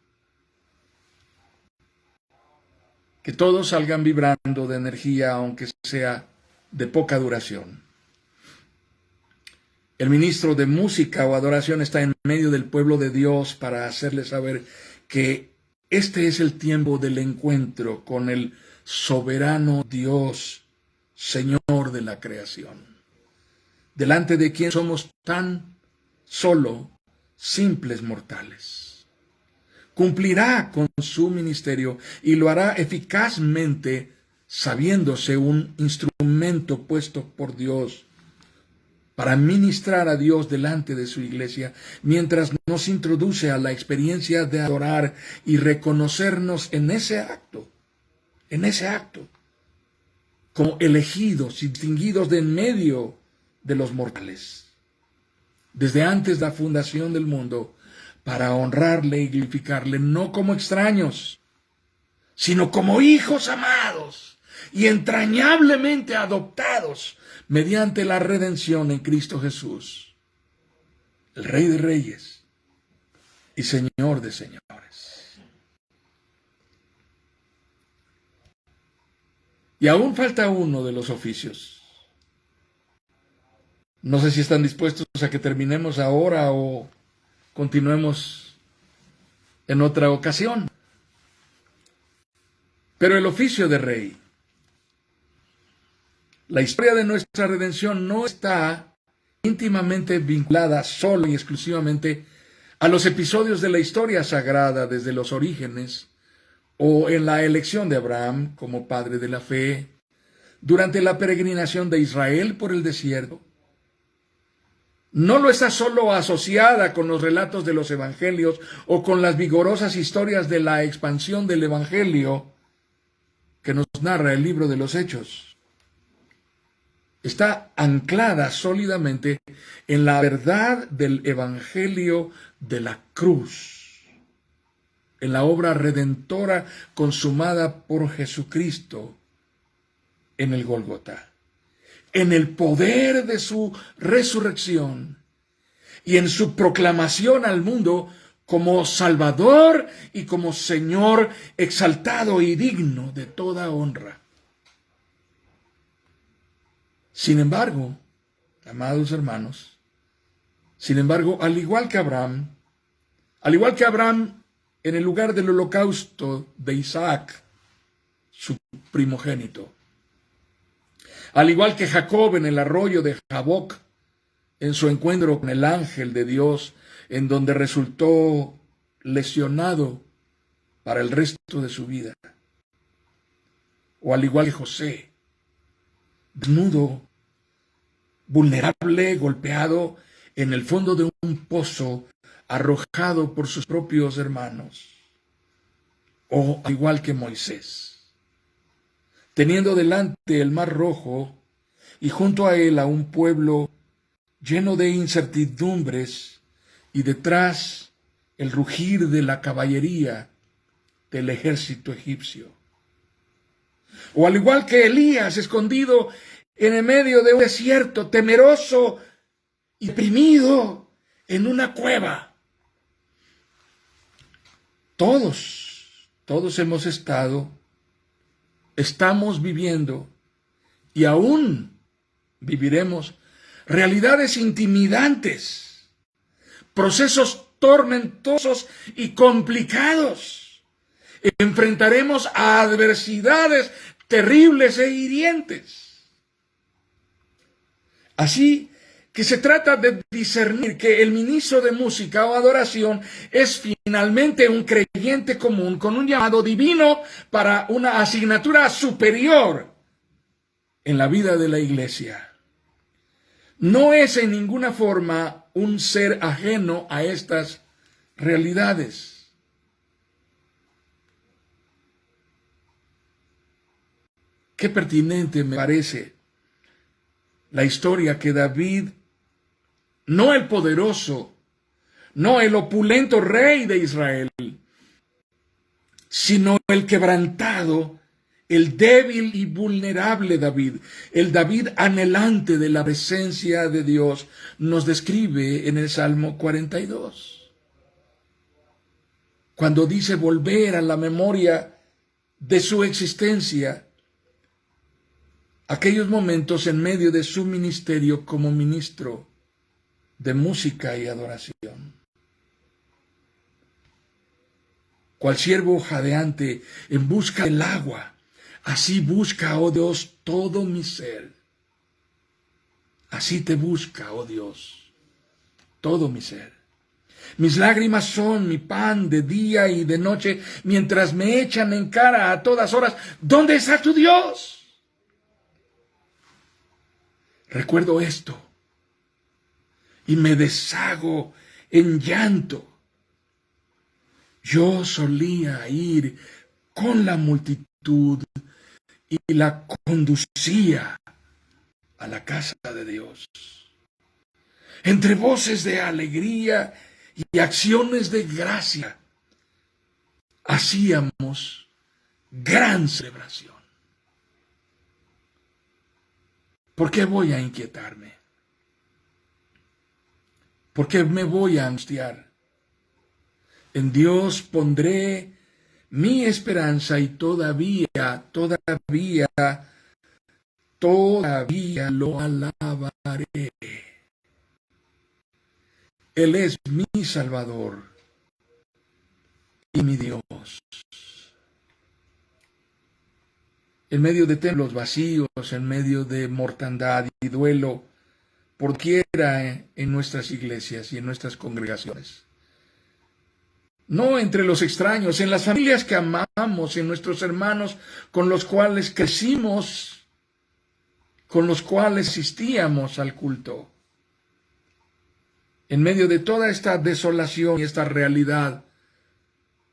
Que todos salgan vibrando de energía, aunque sea de poca duración. El ministro de música o adoración está en medio del pueblo de Dios para hacerle saber que este es el tiempo del encuentro con el soberano Dios, Señor de la creación, delante de quien somos tan solo simples mortales. Cumplirá con su ministerio y lo hará eficazmente, sabiéndose un instrumento puesto por Dios para ministrar a Dios delante de su iglesia, mientras nos introduce a la experiencia de adorar y reconocernos en ese acto, como elegidos y distinguidos de en medio de los mortales, desde antes de la fundación del mundo, para honrarle y glorificarle, no como extraños, sino como hijos amados y entrañablemente adoptados mediante la redención en Cristo Jesús, el Rey de Reyes y Señor de señores. Y aún falta uno de los oficios. No sé si están dispuestos a que terminemos ahora o continuemos en otra ocasión. Pero el oficio de rey. La historia de nuestra redención no está íntimamente vinculada solo y exclusivamente a los episodios de la historia sagrada desde los orígenes, o en la elección de Abraham como padre de la fe, durante la peregrinación de Israel por el desierto. No lo está solo asociada con los relatos de los evangelios o con las vigorosas historias de la expansión del evangelio que nos narra el libro de los Hechos. Está anclada sólidamente en la verdad del evangelio de la cruz, en la obra redentora consumada por Jesucristo en el Gólgota, en el poder de su resurrección y en su proclamación al mundo como Salvador y como Señor exaltado y digno de toda honra. Sin embargo, amados hermanos, al igual que Abraham en el lugar del holocausto de Isaac, su primogénito, al igual que Jacob en el arroyo de Jaboc, en su encuentro con el ángel de Dios, en donde resultó lesionado para el resto de su vida, o al igual que José, desnudo, vulnerable, golpeado en el fondo de un pozo, arrojado por sus propios hermanos, o al igual que Moisés, teniendo delante el mar Rojo y junto a él a un pueblo lleno de incertidumbres y detrás el rugir de la caballería del ejército egipcio. O al igual que Elías, escondido en el medio de un desierto, temeroso y deprimido en una cueva. Todos hemos estamos viviendo y aún viviremos realidades intimidantes, procesos tormentosos y complicados. Enfrentaremos a adversidades terribles e hirientes. Así que se trata de discernir que el ministro de música o adoración es finalmente un creyente común con un llamado divino para una asignatura superior en la vida de la iglesia. No es en ninguna forma un ser ajeno a estas realidades. Qué pertinente me parece la historia que David, no el poderoso, no el opulento rey de Israel, sino el quebrantado, el débil y vulnerable David, el David anhelante de la presencia de Dios, nos describe en el Salmo 42. Cuando dice volver a la memoria de su existencia, aquellos momentos en medio de su ministerio como ministro de música y adoración. Cual siervo jadeante en busca del agua, así busca, oh Dios, todo mi ser. Así te busca, oh Dios, todo mi ser. Mis lágrimas son mi pan de día y de noche, mientras me echan en cara a todas horas, ¿dónde está tu Dios? Recuerdo esto y me deshago en llanto. Yo solía ir con la multitud y la conducía a la casa de Dios. Entre voces de alegría y acciones de gracia, hacíamos gran celebración. ¿Por qué voy a inquietarme? ¿Por qué me voy a angustiar? En Dios pondré mi esperanza y todavía lo alabaré. Él es mi Salvador y mi Dios. En medio de templos vacíos, en medio de mortandad y duelo, por quiera en nuestras iglesias y en nuestras congregaciones. No entre los extraños, en las familias que amamos, en nuestros hermanos con los cuales crecimos, con los cuales asistíamos al culto. En medio de toda esta desolación y esta realidad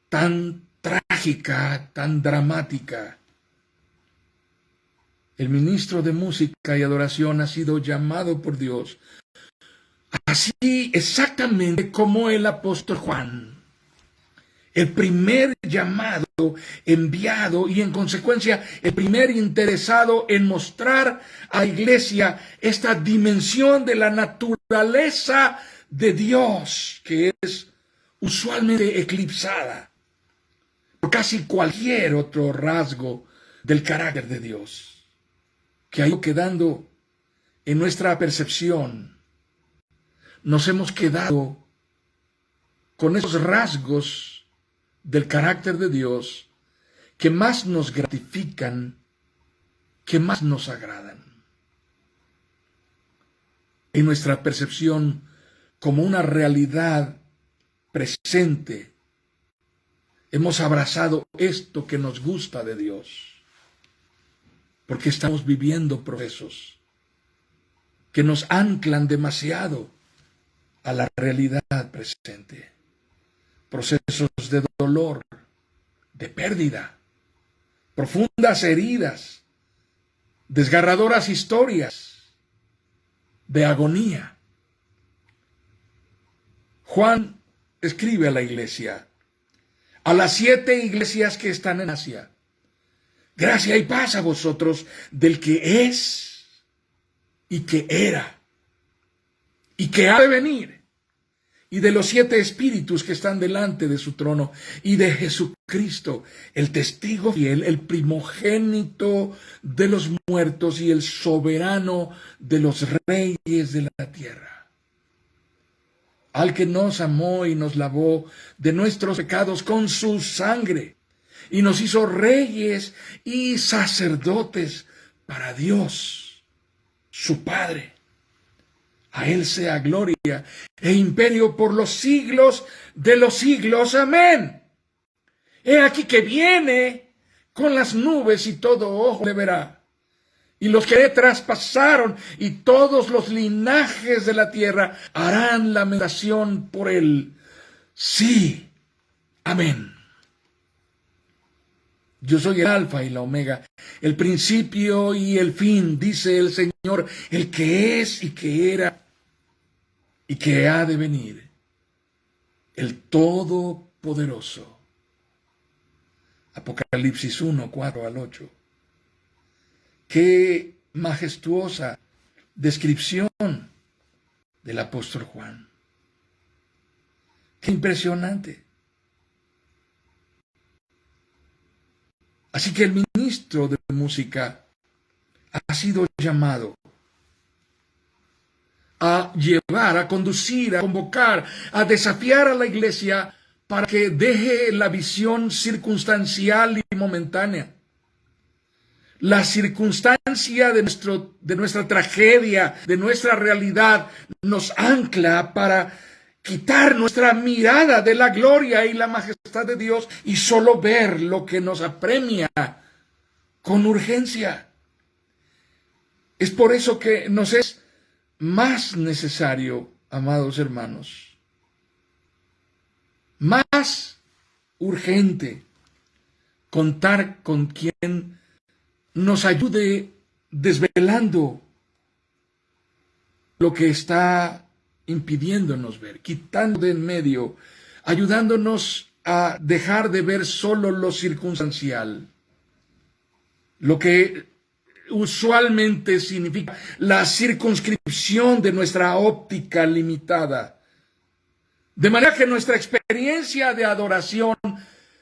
tan trágica, tan dramática, el ministro de música y adoración ha sido llamado por Dios, así exactamente como el apóstol Juan. El primer llamado, enviado y en consecuencia el primer interesado en mostrar a la iglesia esta dimensión de la naturaleza de Dios que es usualmente eclipsada por casi cualquier otro rasgo del carácter de Dios, que ha ido quedando en nuestra percepción. Nos hemos quedado con esos rasgos del carácter de Dios que más nos gratifican, que más nos agradan. En nuestra percepción como una realidad presente, hemos abrazado esto que nos gusta de Dios, porque estamos viviendo procesos que nos anclan demasiado a la realidad presente. Procesos de dolor, de pérdida, profundas heridas, desgarradoras historias de agonía. Juan escribe a la iglesia, a las 7 iglesias que están en Asia: gracia y paz a vosotros del que es y que era y que ha de venir, y de los 7 espíritus que están delante de su trono, y de Jesucristo, el testigo fiel, el primogénito de los muertos y el soberano de los reyes de la tierra. Al que nos amó y nos lavó de nuestros pecados con su sangre, y nos hizo reyes y sacerdotes para Dios, su Padre. A Él sea gloria e imperio por los siglos de los siglos. Amén. He aquí que viene con las nubes y todo ojo le verá. Y los que le traspasaron y todos los linajes de la tierra harán lamentación por Él. Sí. Amén. Yo soy el alfa y la omega, el principio y el fin, dice el Señor, el que es y que era y que ha de venir, el Todopoderoso. Apocalipsis 1, 4 al 8. Qué majestuosa descripción del apóstol Juan. Qué impresionante. Así que el ministro de música ha sido llamado a llevar, a conducir, a convocar, a desafiar a la iglesia para que deje la visión circunstancial y momentánea. La circunstancia de nuestra tragedia, de nuestra realidad, nos ancla para quitar nuestra mirada de la gloria y la majestad de Dios y solo ver lo que nos apremia con urgencia. Es por eso que nos es más necesario, amados hermanos, más urgente contar con quien nos ayude desvelando lo que está impidiéndonos ver, quitando de en medio, ayudándonos a dejar de ver solo lo circunstancial, lo que usualmente significa la circunscripción de nuestra óptica limitada, de manera que nuestra experiencia de adoración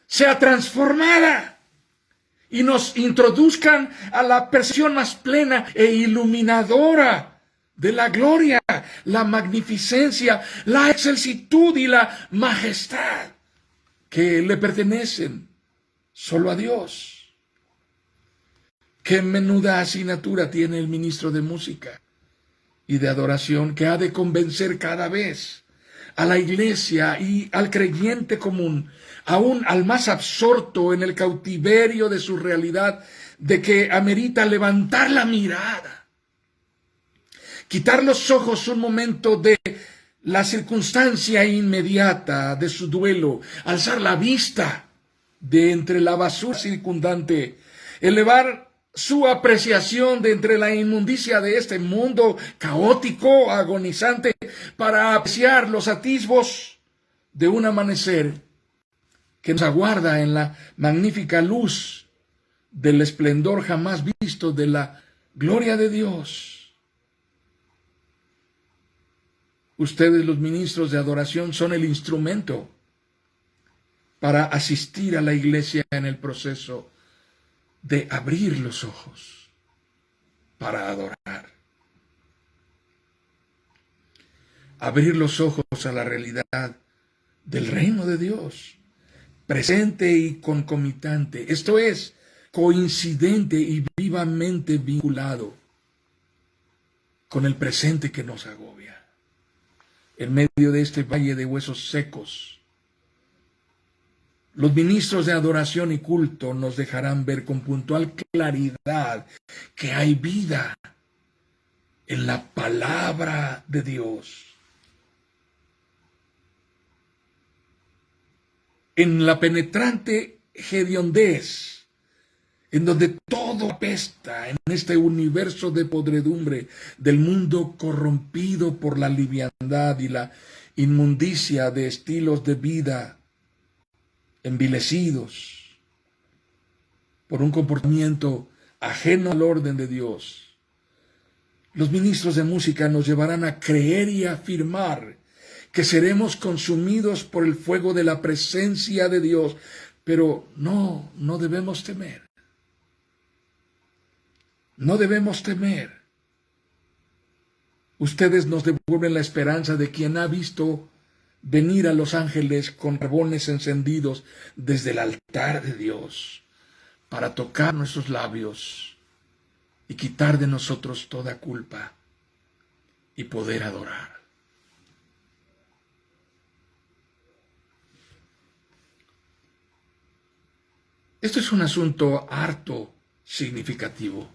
sea transformada y nos introduzcan a la percepción más plena e iluminadora de la gloria, la magnificencia, la excelsitud y la majestad que le pertenecen solo a Dios. Qué menuda asignatura tiene el ministro de música y de adoración, que ha de convencer cada vez a la iglesia y al creyente común, aún al más absorto en el cautiverio de su realidad, de que amerita levantar la mirada, quitar los ojos un momento de la circunstancia inmediata de su duelo, alzar la vista de entre la basura circundante, elevar su apreciación de entre la inmundicia de este mundo caótico, agonizante, para apreciar los atisbos de un amanecer que nos aguarda en la magnífica luz del esplendor jamás visto de la gloria de Dios. Ustedes, los ministros de adoración, son el instrumento para asistir a la iglesia en el proceso de abrir los ojos para adorar. Abrir los ojos a la realidad del reino de Dios, presente y concomitante, esto es, coincidente y vivamente vinculado con el presente que nos agobia. En medio de este valle de huesos secos, los ministros de adoración y culto nos dejarán ver con puntual claridad que hay vida en la palabra de Dios, en la penetrante hediondez, en donde todo apesta, en este universo de podredumbre del mundo corrompido por la liviandad y la inmundicia de estilos de vida envilecidos por un comportamiento ajeno al orden de Dios. Los ministros de música nos llevarán a creer y a afirmar que seremos consumidos por el fuego de la presencia de Dios, pero no debemos temer. No debemos temer. Ustedes nos devuelven la esperanza de quien ha visto venir a los ángeles con carbones encendidos desde el altar de Dios para tocar nuestros labios y quitar de nosotros toda culpa y poder adorar. Esto es un asunto harto significativo.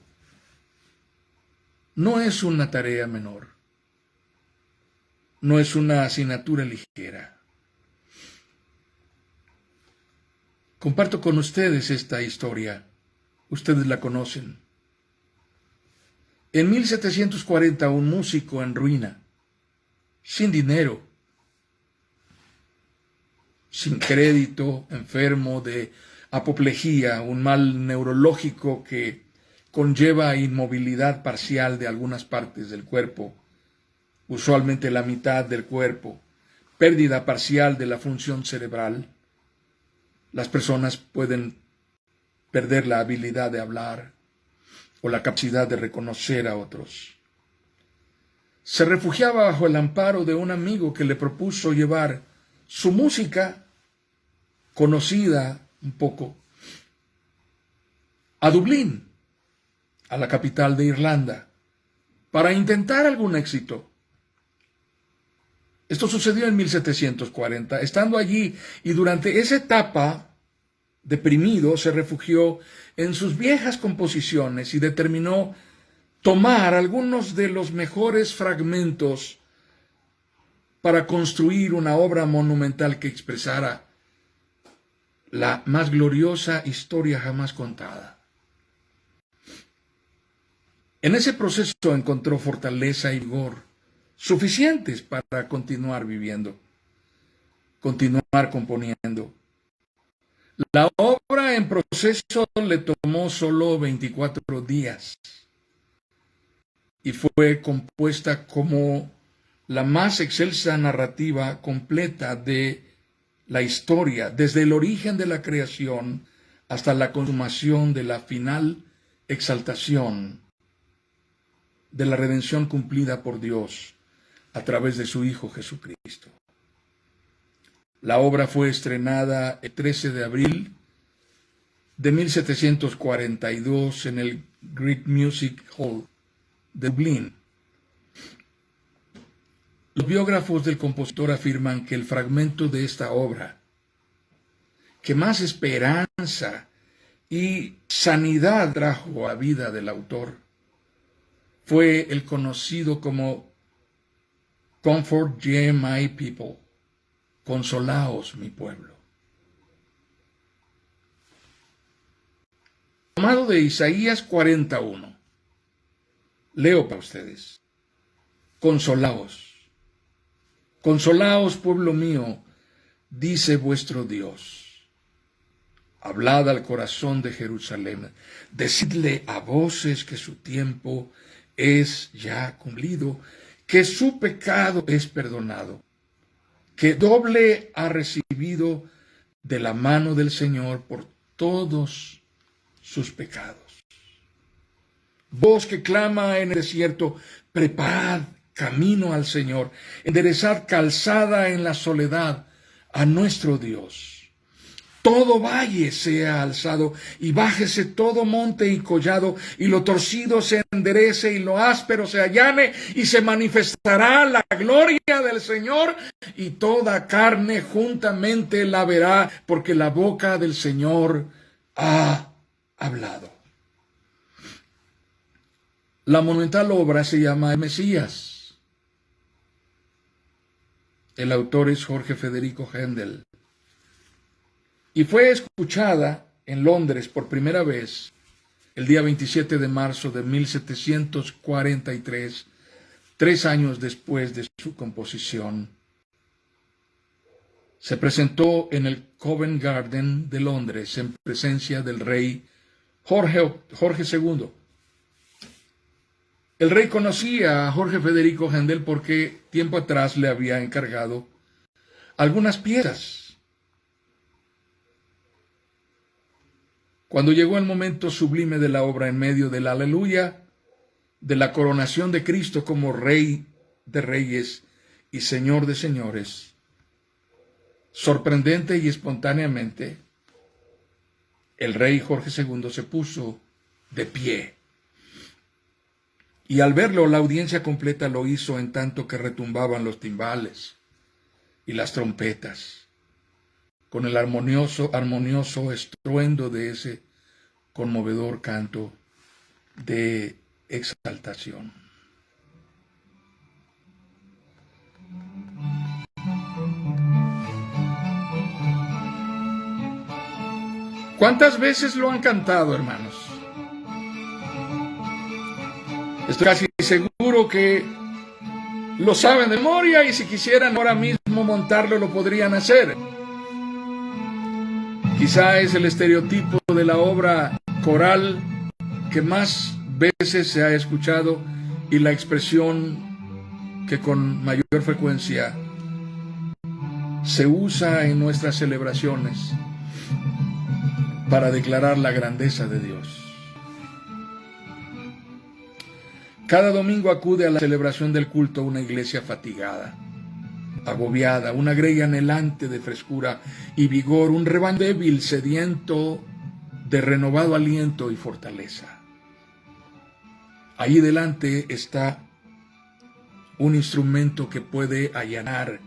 No es una tarea menor. No es una asignatura ligera. Comparto con ustedes esta historia. Ustedes la conocen. En 1740, un músico en ruina, sin dinero, sin crédito, enfermo de apoplejía, un mal neurológico que conlleva inmovilidad parcial de algunas partes del cuerpo, usualmente la mitad del cuerpo, pérdida parcial de la función cerebral. Las personas pueden perder la habilidad de hablar o la capacidad de reconocer a otros. Se refugiaba bajo el amparo de un amigo que le propuso llevar su música, conocida un poco, a Dublín, a la capital de Irlanda, para intentar algún éxito. Esto sucedió en 1740. Estando allí y durante esa etapa, deprimido, se refugió en sus viejas composiciones y determinó tomar algunos de los mejores fragmentos para construir una obra monumental que expresara la más gloriosa historia jamás contada. En ese proceso encontró fortaleza y vigor suficientes para continuar viviendo, continuar componiendo. La obra en proceso le tomó solo 24 días y fue compuesta como la más excelsa narrativa completa de la historia, desde el origen de la creación hasta la consumación de la final exaltación de la redención cumplida por Dios a través de su Hijo Jesucristo. La obra fue estrenada el 13 de abril de 1742 en el Great Music Hall de Dublín. Los biógrafos del compositor afirman que el fragmento de esta obra que más esperanza y sanidad trajo a vida del autor fue el conocido como Comfort ye my people, consolaos mi pueblo. Tomado de Isaías 41. Leo para ustedes. Consolaos. Consolaos, pueblo mío, dice vuestro Dios. Hablad al corazón de Jerusalén, decidle a voces que su tiempo es ya cumplido, que su pecado es perdonado, que doble ha recibido de la mano del Señor por todos sus pecados. Voz que clama en el desierto, preparad camino al Señor, enderezad calzada en la soledad a nuestro Dios. Todo valle sea alzado, y bájese todo monte y collado, y lo torcido se enderece, y lo áspero se allane, y se manifestará la gloria del Señor, y toda carne juntamente la verá, porque la boca del Señor ha hablado. La monumental obra se llama El Mesías. El autor es Jorge Federico Händel. Y fue escuchada en Londres por primera vez el día 27 de marzo de 1743, 3 años después de su composición. Se presentó en el Covent Garden de Londres en presencia del rey Jorge II. El rey conocía a Jorge Federico Händel porque tiempo atrás le había encargado algunas piezas. Cuando llegó el momento sublime de la obra en medio del aleluya, de la coronación de Cristo como Rey de Reyes y Señor de Señores, sorprendente y espontáneamente, el rey Jorge II se puso de pie. Y al verlo, la audiencia completa lo hizo en tanto que retumbaban los timbales y las trompetas, con el armonioso estruendo de ese conmovedor canto de exaltación. ¿Cuántas veces lo han cantado, hermanos? Estoy casi seguro que lo saben de memoria y si quisieran ahora mismo montarlo lo podrían hacer. Quizá es el estereotipo de la obra coral que más veces se ha escuchado y la expresión que con mayor frecuencia se usa en nuestras celebraciones para declarar la grandeza de Dios. Cada domingo acude a la celebración del culto una iglesia fatigada, agobiada, una grey anhelante de frescura y vigor, un rebaño débil, sediento de renovado aliento y fortaleza. Allí delante está un instrumento que puede allanar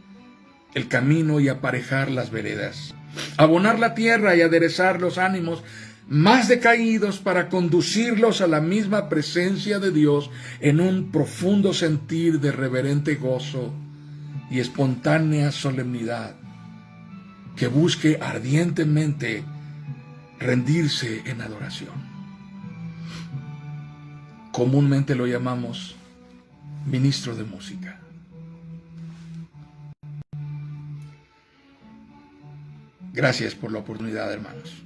el camino y aparejar las veredas, abonar la tierra y aderezar los ánimos más decaídos para conducirlos a la misma presencia de Dios en un profundo sentir de reverente gozo y espontánea solemnidad, que busque ardientemente rendirse en adoración. comúnmente lo llamamos ministro de música. Gracias por la oportunidad, hermanos.